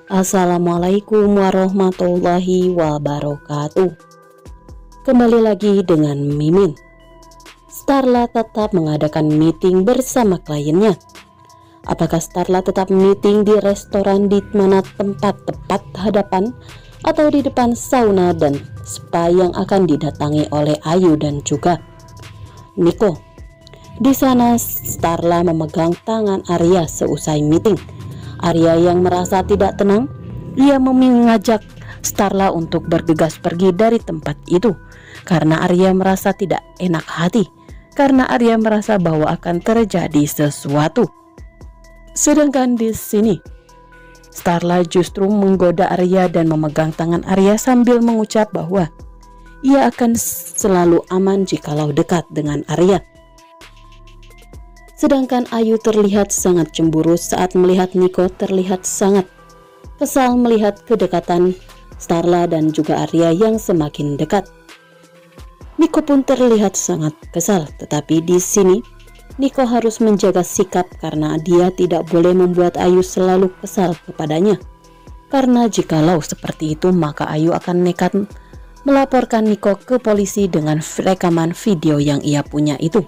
Assalamualaikum warahmatullahi wabarakatuh. Kembali lagi dengan Mimin. Starla tetap mengadakan meeting bersama kliennya. Apakah Starla tetap meeting di restoran di mana tempat tepat hadapan atau di depan sauna dan spa yang akan didatangi oleh Ayu dan juga Nico? Di sana Starla memegang tangan Arya seusai meeting. Arya yang merasa tidak tenang, ia mengajak Starla untuk bergegas pergi dari tempat itu karena Arya merasa tidak enak hati, karena Arya merasa bahwa akan terjadi sesuatu. Sedangkan di sini Starla justru menggoda Arya dan memegang tangan Arya sambil mengucap bahwa ia akan selalu aman jikalau dekat dengan Arya. Sedangkan Ayu terlihat sangat cemburu saat melihat Nico terlihat sangat kesal melihat kedekatan Starla dan juga Arya yang semakin dekat. Nico pun terlihat sangat kesal, tetapi di sini Nico harus menjaga sikap karena dia tidak boleh membuat Ayu selalu kesal kepadanya. Karena jikalau seperti itu maka Ayu akan nekat melaporkan Nico ke polisi dengan rekaman video yang ia punya itu.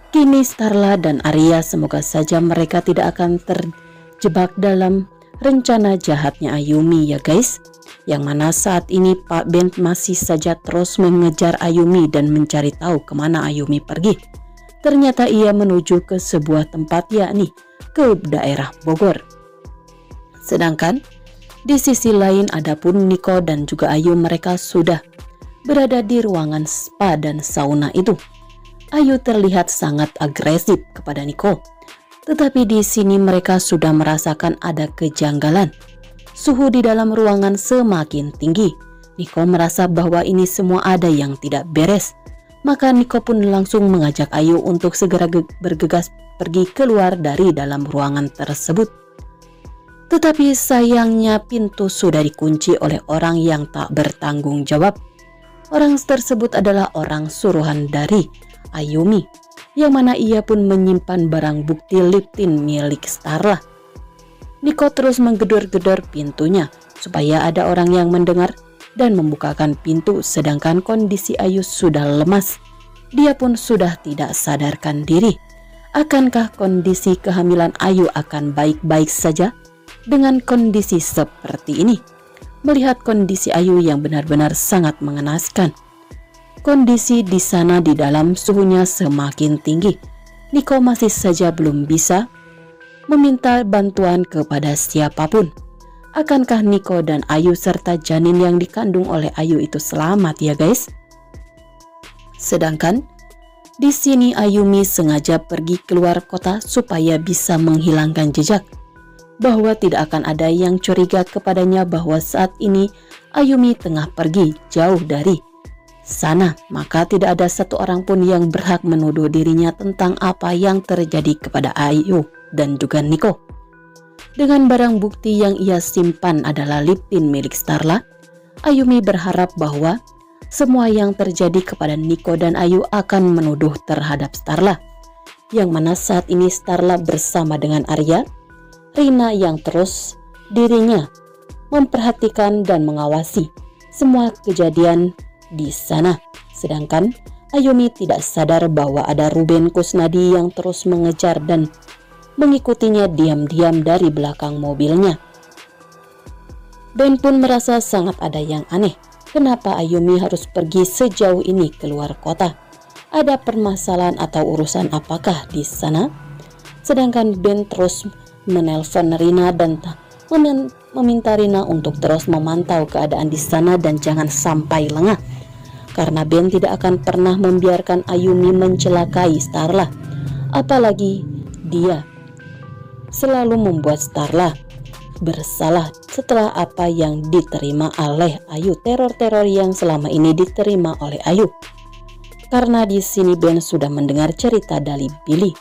Kini Starla dan Arya semoga saja mereka tidak akan terjebak dalam rencana jahatnya Ayumi ya guys. Yang mana saat ini Pak Ben masih saja terus mengejar Ayumi dan mencari tahu kemana Ayumi pergi. Ternyata ia menuju ke sebuah tempat yakni ke daerah Bogor. Sedangkan di sisi lain adapun Nico dan juga Ayu mereka sudah berada di ruangan spa dan sauna itu. Ayu terlihat sangat agresif kepada Nico. Tetapi di sini mereka sudah merasakan ada kejanggalan. Suhu di dalam ruangan semakin tinggi. Nico merasa bahwa ini semua ada yang tidak beres. Maka Nico pun langsung mengajak Ayu untuk segera bergegas pergi keluar dari dalam ruangan tersebut. Tetapi sayangnya pintu sudah dikunci oleh orang yang tak bertanggung jawab. Orang tersebut adalah orang suruhan dari Ayumi, yang mana ia pun menyimpan barang bukti lip tint milik Starla. Nico terus menggedor-gedor pintunya supaya ada orang yang mendengar dan membukakan pintu, sedangkan kondisi Ayu sudah lemas. Dia pun sudah tidak sadarkan diri. Akankah kondisi kehamilan Ayu akan baik-baik saja dengan kondisi seperti ini? Melihat kondisi Ayu yang benar-benar sangat mengenaskan. Kondisi di sana di dalam suhunya semakin tinggi. Nico masih saja belum bisa meminta bantuan kepada siapapun. Akankah Nico dan Ayu serta janin yang dikandung oleh Ayu itu selamat ya guys? Sedangkan di sini Ayumi sengaja pergi keluar kota supaya bisa menghilangkan jejak, bahwa tidak akan ada yang curiga kepadanya bahwa saat ini Ayumi tengah pergi jauh dari sana, maka tidak ada satu orang pun yang berhak menuduh dirinya tentang apa yang terjadi kepada Ayu dan juga Nico. Dengan barang bukti yang ia simpan adalah lip tint milik Starla, Ayumi berharap bahwa semua yang terjadi kepada Nico dan Ayu akan menuduh terhadap Starla, yang mana saat ini Starla bersama dengan Arya, Rina yang terus dirinya memperhatikan dan mengawasi semua kejadian di sana. Sedangkan Ayumi tidak sadar bahwa ada Ruben Kusnadi yang terus mengejar dan mengikutinya diam-diam dari belakang mobilnya. Ben pun merasa sangat ada yang aneh. Kenapa Ayumi harus pergi sejauh ini keluar kota? Ada permasalahan atau urusan apakah di sana? Sedangkan Ben terus menelpon Rina dan meminta Rina untuk terus memantau keadaan di sana dan jangan sampai lengah. Karena Ben tidak akan pernah membiarkan Ayumi mencelakai Starla. Apalagi dia selalu membuat Starla bersalah setelah apa yang diterima oleh Ayu, teror-teror yang selama ini diterima oleh Ayu. Karena di sini Ben sudah mendengar cerita dari Billy.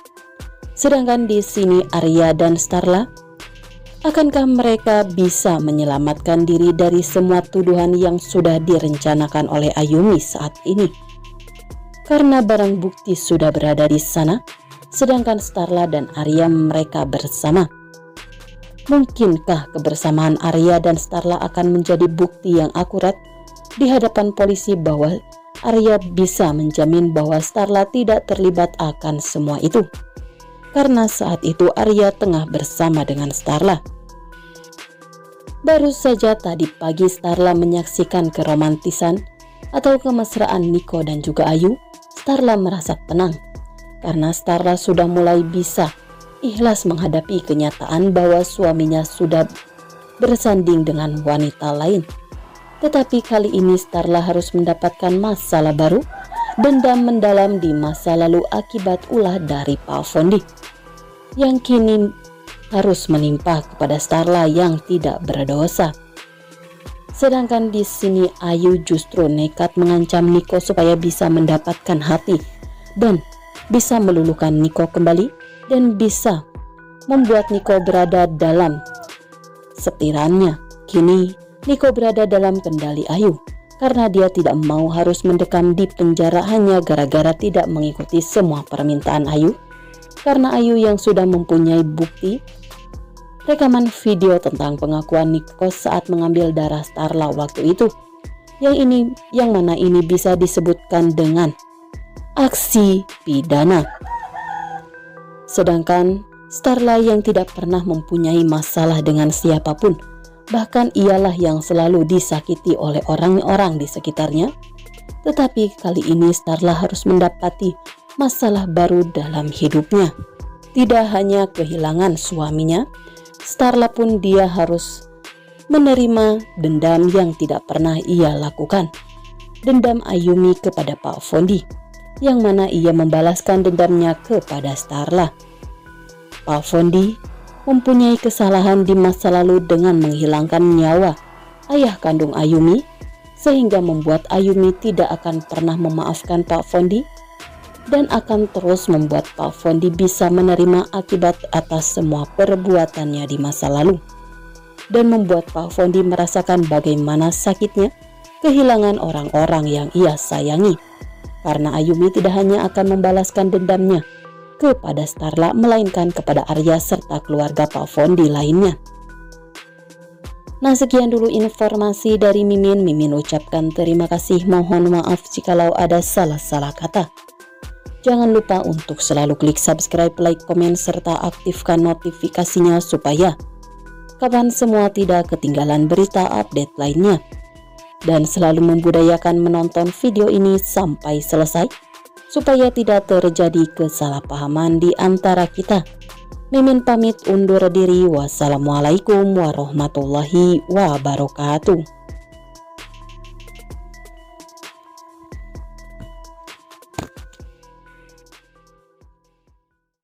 Sedangkan di sini Arya dan Starla, akankah mereka bisa menyelamatkan diri dari semua tuduhan yang sudah direncanakan oleh Ayumi saat ini? Karena barang bukti sudah berada di sana, sedangkan Starla dan Arya mereka bersama. Mungkinkah kebersamaan Arya dan Starla akan menjadi bukti yang akurat di hadapan polisi bahwa Arya bisa menjamin bahwa Starla tidak terlibat akan semua itu? Karena saat itu Arya tengah bersama dengan Starla. Baru saja tadi pagi Starla menyaksikan keromantisan atau kemesraan Niko dan juga Ayu. Starla merasa tenang karena Starla sudah mulai bisa ikhlas menghadapi kenyataan bahwa suaminya sudah bersanding dengan wanita lain. Tetapi kali ini Starla harus mendapatkan masalah baru, dendam mendalam di masa lalu akibat ulah dari Pak Fondi yang kini harus menimpa kepada Starla yang tidak berdosa. Sedangkan di sini Ayu justru nekat mengancam Niko supaya bisa mendapatkan hati dan bisa meluluhkan Niko kembali dan bisa membuat Niko berada dalam setirannya. Kini Niko berada dalam kendali Ayu karena dia tidak mau harus mendekam di penjara hanya gara-gara tidak mengikuti semua permintaan Ayu. Karena Ayu yang sudah mempunyai bukti rekaman video tentang pengakuan Niko saat mengambil darah Starla waktu itu, yang mana ini bisa disebutkan dengan aksi pidana. Sedangkan Starla yang tidak pernah mempunyai masalah dengan siapapun, bahkan ialah yang selalu disakiti oleh orang-orang di sekitarnya. Tetapi kali ini Starla harus mendapati masalah baru dalam hidupnya. Tidak hanya kehilangan suaminya, Starla pun dia harus menerima dendam yang tidak pernah ia lakukan. Dendam Ayumi kepada Pak Fondi, yang mana ia membalaskan dendamnya kepada Starla. Pak Fondi mempunyai kesalahan di masa lalu dengan menghilangkan nyawa ayah kandung Ayumi, sehingga membuat Ayumi tidak akan pernah memaafkan Pak Fondi dan akan terus membuat Pak Fondi bisa menerima akibat atas semua perbuatannya di masa lalu, dan membuat Pak Fondi merasakan bagaimana sakitnya kehilangan orang-orang yang ia sayangi. Karena Ayumi tidak hanya akan membalaskan dendamnya kepada Starla, melainkan kepada Arya serta keluarga Pak Fondi lainnya. Nah, sekian dulu informasi dari Mimin. Mimin ucapkan terima kasih, mohon maaf jikalau ada salah-salah kata. Jangan lupa untuk selalu klik subscribe, like, komen, serta aktifkan notifikasinya supaya kawan semua tidak ketinggalan berita update lainnya. Dan selalu membudayakan menonton video ini sampai selesai supaya tidak terjadi kesalahpahaman di antara kita. Mimin pamit undur diri. Wassalamualaikum warahmatullahi wabarakatuh.